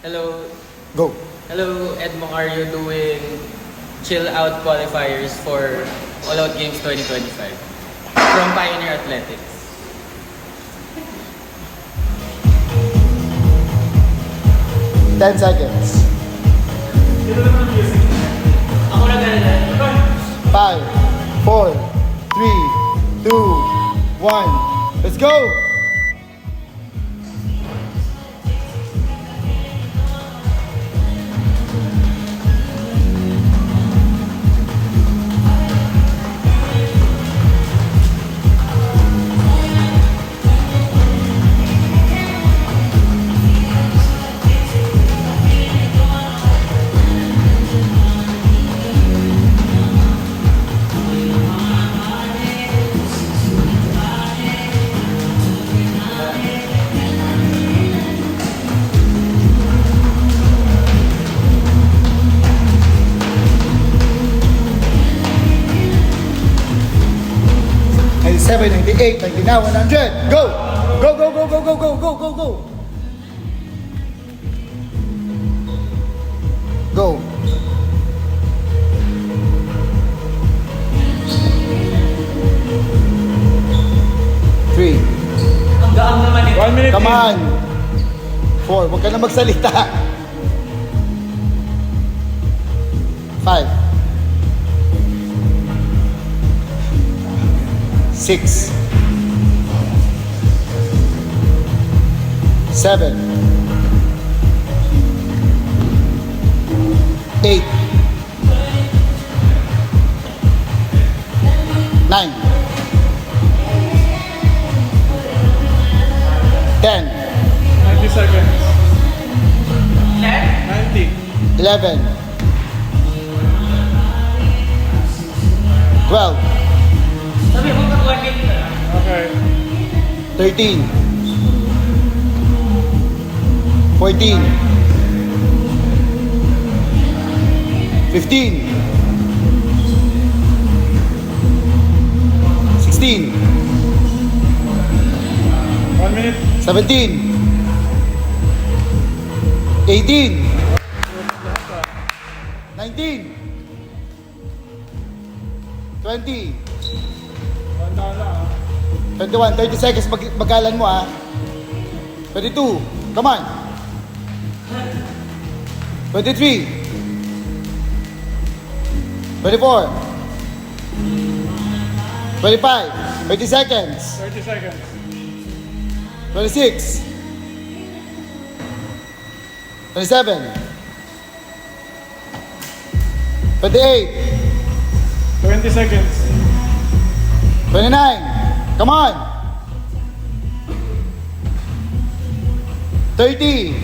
Hello. Go. Hello, Edmong. Are you doing chill out qualifiers for All Out Games 2025 from Pioneer Athletics? Ten seconds. Ako na ganun. 5, 4, 3, 2, 1. Let's go! Seven, 98, 99, 100. Go! Go, go, go, go, go, go, go, go, go. Go. Three. Ang gaang naman ito. 1 minute. Come on. 4. Huwag ka na magsalita. 5. 6. 7. 8. 9. 10. 90 seconds. 90. 11. 12. Sabi mo, katuwan din na. Okay. 13. 14. 15. 16. 1 minute. 17. 18. 19. 20. Tanda lang ah. 21, 30 seconds magalan mo ah. 22, come on. 23. 24. 25, 30 seconds. 30 seconds. 26. 27. 28. 20 seconds. 29. Come on. 30.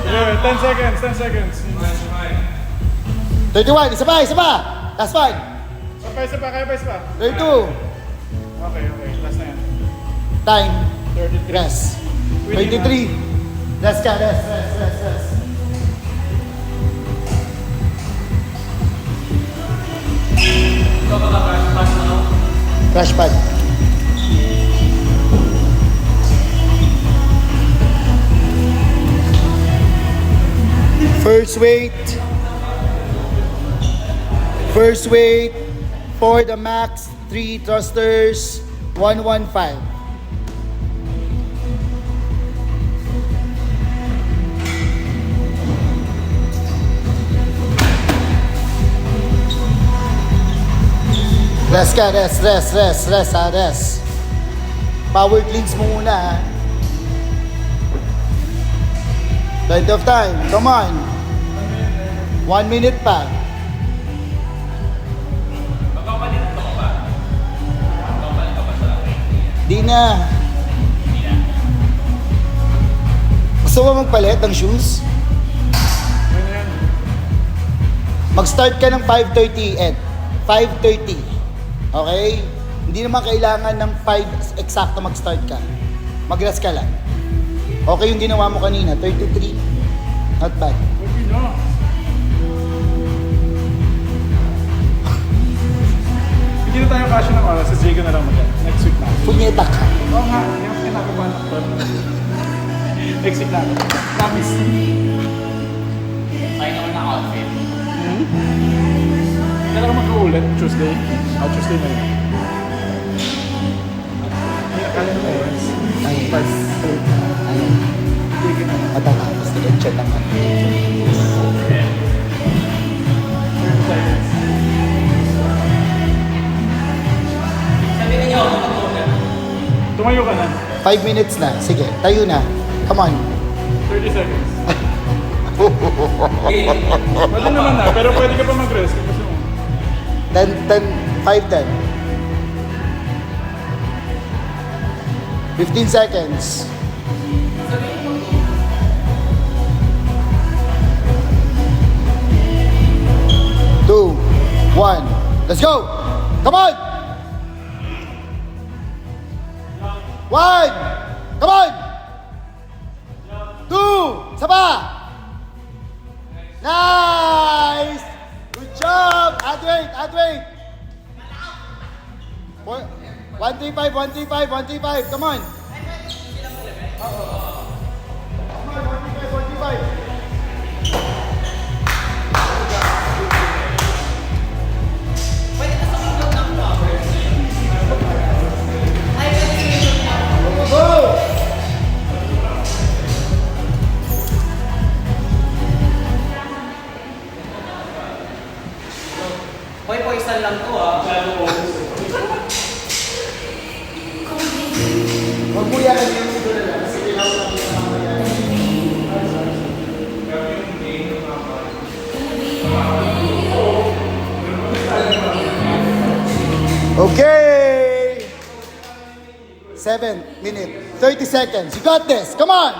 Yeah, 10 seconds. 10 seconds. 31. Isa pa, isa pa. Last one. Isa pa, kaya pa isa pa. 32. Okay, okay. Last na yan. Time. 33. Rest. 23. Rest ka, rest, rest, rest, rest. Ikaw ba ka-pass na ako? Crash pad. First weight. First weight for the max 3 thrusters 115. Rest ka, rest, rest, rest, rest, ha, rest. Power cleans mo muna, ha. Plenty of time, come on. 1 minute pa. Magpapalit ka ba? Magpapalit ka ba sa akin? Di na. Gusto mo magpalit ng shoes? Ano yan? Mag-start ka ng 5:30, Ed. 5:30. Okay? Hindi naman kailangan ng 5 eksakto mag-start ka. Mag-rest ka lang. Okay yung ginawa mo kanina, 33. Not bad. Okay na. Hindi na tayo kasya ng oras. Sa Jigo na lang mag next week na. Punyeta ka. Oo nga. Yung kinakabahan ako. Next week na. Promise. ulit, Tuesday. Tuesday na yun. Kala mo oras. Ay, 5:30. ano, Sige na. matatapos na yung chat ng ano. Sabi niyo ako muna. Tumayo ka na. 5 minutes na. Sige, tayo na. Come on. 30 seconds. Wala naman na, pero pwede ka pa mag-rest kung gusto mo. 10, 10, 5, 10. 15 seconds. Two, one. Let's go! Come on! One! Come on! Two! Saba! Nice! Good job! Add weight! 135, 135, 135. Come on! Come on, 135, 135. Go! Hoy, poisan lang to ah. Huwag mo yan yung video na lang. Kasi kailangan namin na mamaya. Okay! 7 minutes, 30 seconds. You got this. Come on!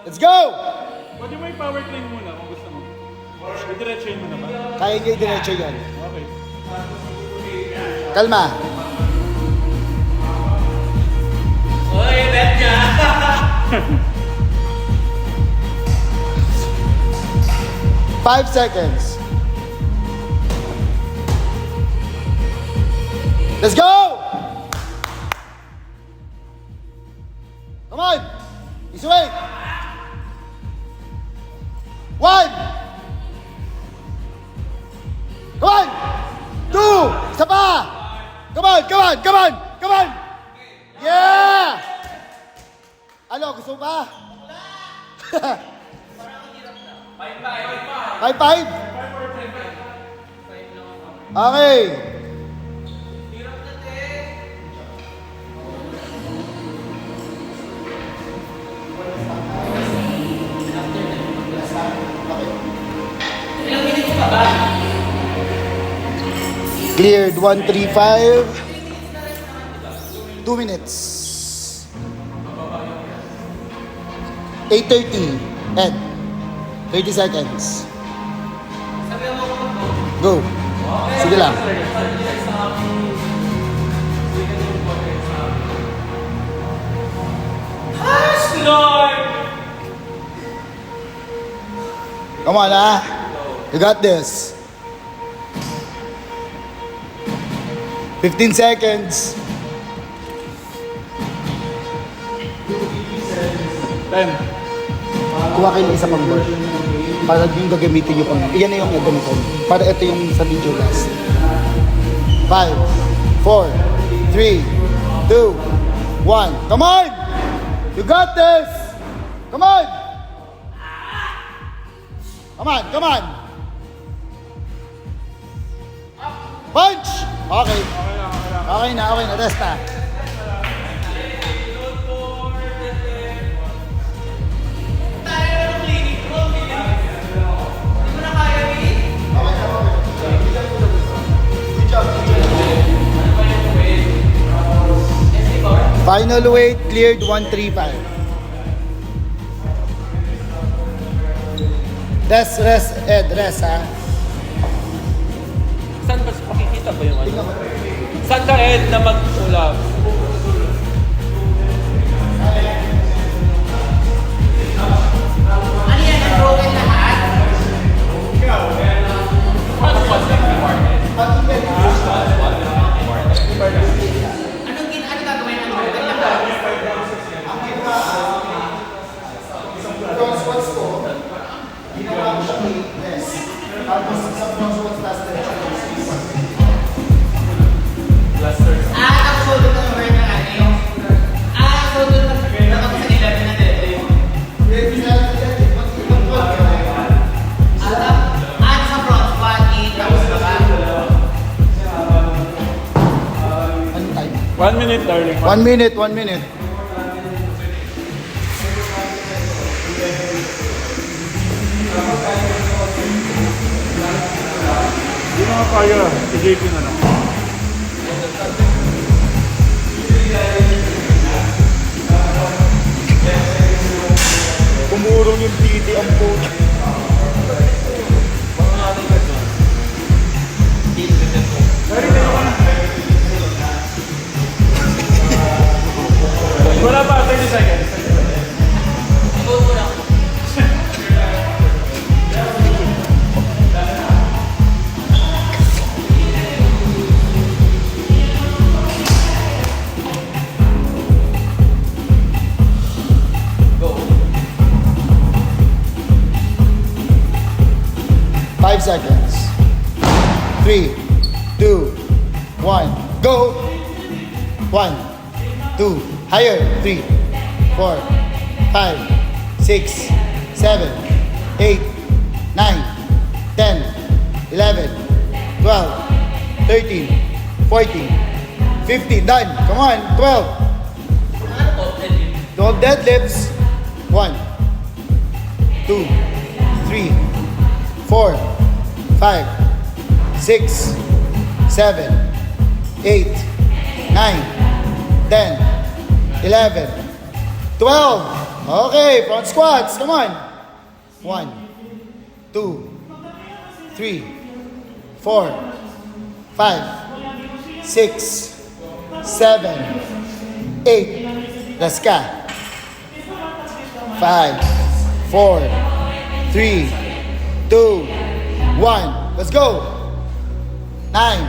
Let's go! Pwede mo i-power clean muna kung gusto mo. I-diretso mo na ba? Kaya nyo yung diretso yan. Okay. Kalma. Hoy, bet ka! 5 seconds. Let's go! Come on! This way! 1! Come on! 2! Isa pa! Come on! Come on! Come on! Come on! Yeah! Ano? Gusto mo pa? 5-5? Okay. Ilang minutes pa ba? Cleared 135. 2 minutes. 8:30. Ed. 30 seconds. Go. Sige lang. Lord! Come on, ah. You got this. 15 seconds. 10. Kuha kayo ng isa pang board. Para yung gagamitin nyo pang... Yan na yung gagamitin. Para ito yung sa video last. 5, 4, 3, 2, 1. Come on! You got this! Come on! Come on, come on! Punch! Okay. Okay na. Rest na. Final weight cleared 135. Rest, Ed, rest ha. Saan ba makikita ba yung ano? Saan ka Ed na mag-ulap? Ano yan? Broken lahat? Paano pa sa requirement? Anong gagawin ng broken lahat? Cross squats ko, ginawa ko siya 1 minute, 1 minute. Hindi naman kaya. I-JP na lang. Kumurong yung titi ang puto. Wala pa, 30 seconds. Go. 5 seconds. 3, 2, 1, go! 1, 2, higher. 3, 4, 5, 6, 7, 8, 9, 10, 11, 12, 13, 14, 15. Done. Come on. 12. 12 deadlifts. 1, 2, 3, 4, 5, 6, 7, 8, 9, 10, 11, 12. Okay, front squats. Come on. 1, 2, 3, 4, 5, 6, 7, 8. Let's go. 5, 4, 3, 2, 1. Let's go. 9,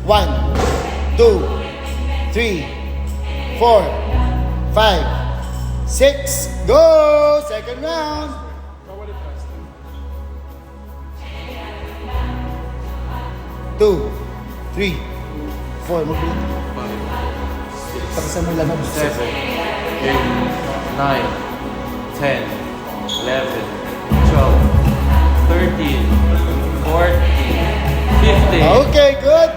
1, 2, 3, 4, 5, 6. Go. Second round. 2, 3, 4. Mabilis. Pakisa mo lang. 7, 8, 9, 10, 11, 12, 13, 14, 15. Okay, good.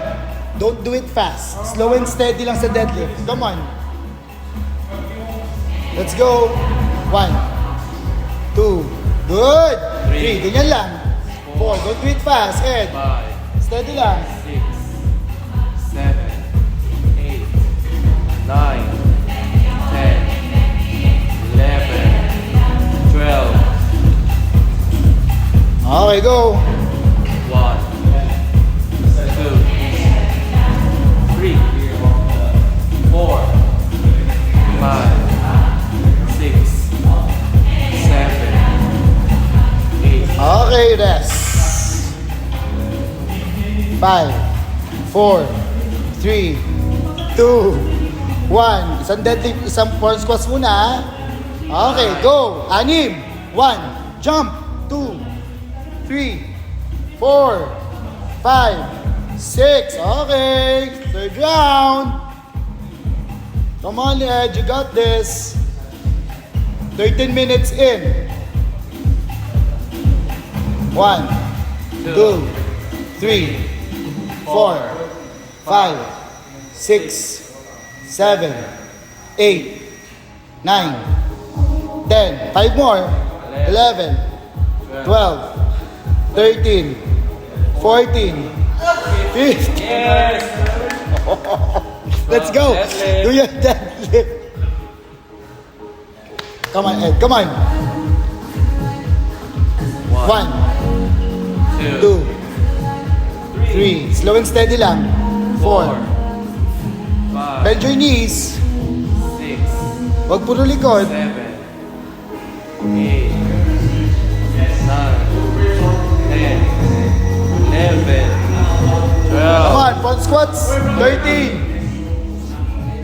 Don't do it fast. Slow and steady lang sa deadlift. Come on. Let's go. 1, 2, good. 3, ganyan lang. 4, don't do it fast. Ed, 5, steady lang. 6, 7, 8, 9, 10, 11, 12, Okay, go. 1, 2, 3, 4, 5, 6, 7, 8. Okay, rest. 5, 4, 3, 2, 1. Isang deadlift, isang front squats muna. Ha? Okay, go. 6. 1, jump. 2, 3, 4, 5, 6. Okay, third round. Come on, Ed, you got this. 13 minutes in. 1, 2, 3, 4, 5, 6, 7, 8, 9, 10. 5 more. 11, 12, 13, 14, 15. Yes! Let's go. Deadlift. Do your deadlift. Come on, Ed. Come on. 1, 2, 3. Slow and steady lang. 4. 5, Bend your knees. 6, Huwag puro likod. 7, 8, 9, 10, 11, 12. Come on, front squats. 13.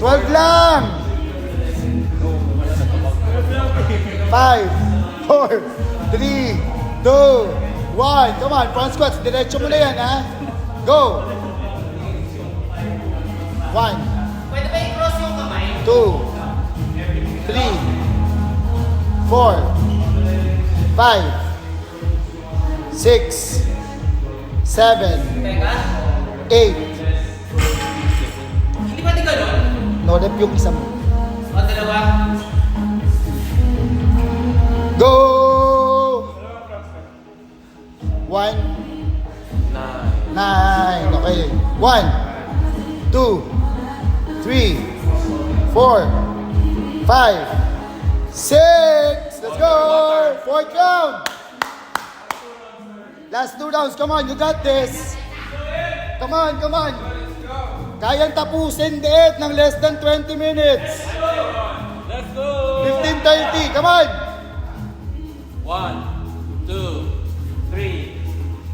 12 lang. 5, 4, 3, 2, 1. Come on, front squats. Diretso mo na yan, ha? Go. 1, Pwede ba i-cross yung kamay? 2, 3, 4, 5, 6, 7, Teka. 8. Hindi ba di ganun? no rep yung isa mo. O, dalawa. Go! 1, 9. Okay. 1, 2, 3, 4, 5, 6. Let's go! 4th round. Last 2 rounds. Come on, you got this. Come on, come on. Kayang tapusin diet ng less than 20 minutes. Let's go! 15:30. Come on. 1, 2, 3,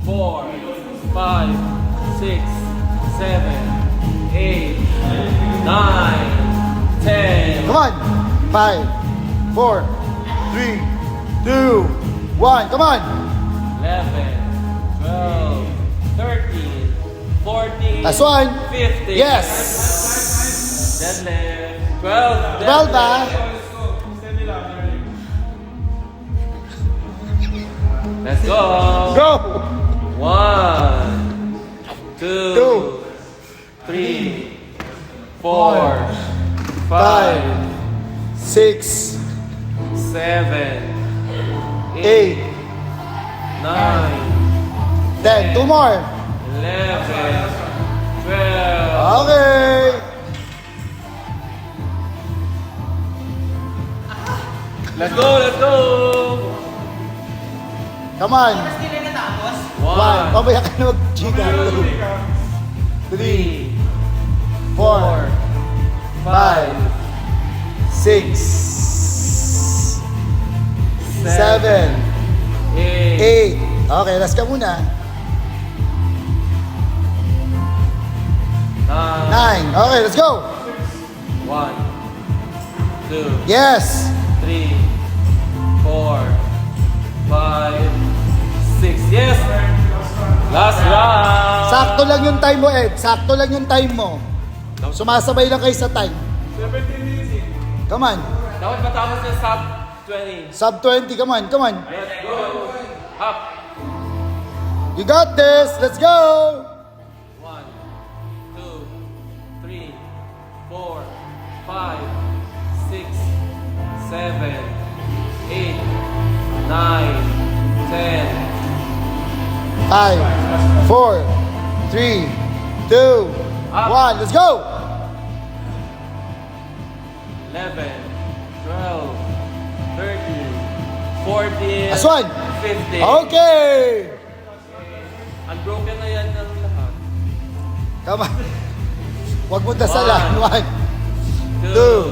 4, 5, 6, 7, 8, 9, 10. Come on. 5, 4, 3, 2, 1. Come on. 11, 12, 13, 14, Last one. 15. Yes. Deadlift. 12. 12 ba? Let's go. Go. 1, 2, 3, 4, 5, 6, 7, 8, 9, 10. 2 more. 11, 12. Okay. Let's go, let's go. Come on. Hindi na natapos. 1. 1, Pabaya ka na mag-giga. 3, 3, 4, 5, 6, 7, 8, 8. Okay, last ka muna. 9. Okay, let's go. 1, 2, Yes. 3, 4, 5, 6. Yes! Last round! Sakto lang yung time mo, Ed. Sakto lang yung time mo. Sumasabay lang kayo sa time. 17 minutes in. Come on. Dapat matapos yung sub 20. Sub 20. Come on, come on. Let's go! Up! You got this. Let's go. 1, 2, 3, 4, 5, 6, 7, 8, 9, 10. 5, 4, 3, 2, 1. Let's go. 11, 12, 13, 14, Last one. 15. Okay. Unbroken na yan ng lahat. Come on. Huwag mo dasalan. 1, 2,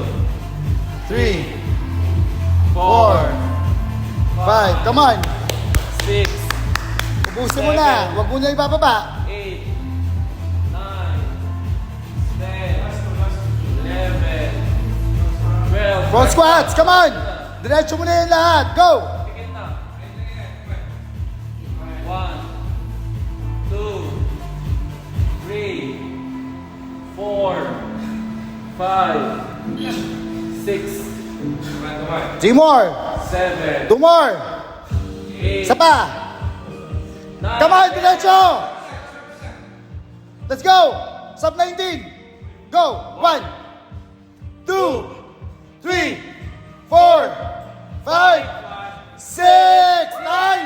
3, 4, 5. Come on. 6, Ubusin mo na. Huwag mo na ibababa. 8, 9, 10, 11, 12. Front squats. Come on. Diretso mo na yan lahat. Go. Tingin na. 1, 2, 3, 4, 5, 6, 3 more. 7, 2 more. 8, Isa pa. 9. Come on, diretso. Let's go. Sub 19. Go. 1, 2, 3, 4, 5, 6, 9.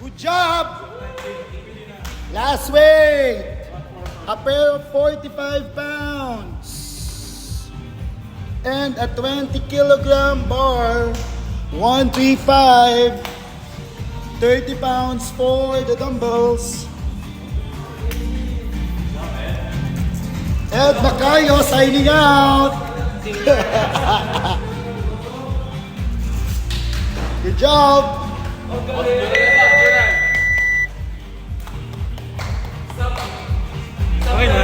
Good job. Last weight. A pair of 45 pounds. And a 20 kilogram bar. 135. 30 pounds for the dumbbells. Ed Macayo signing out. Good job. Okay na?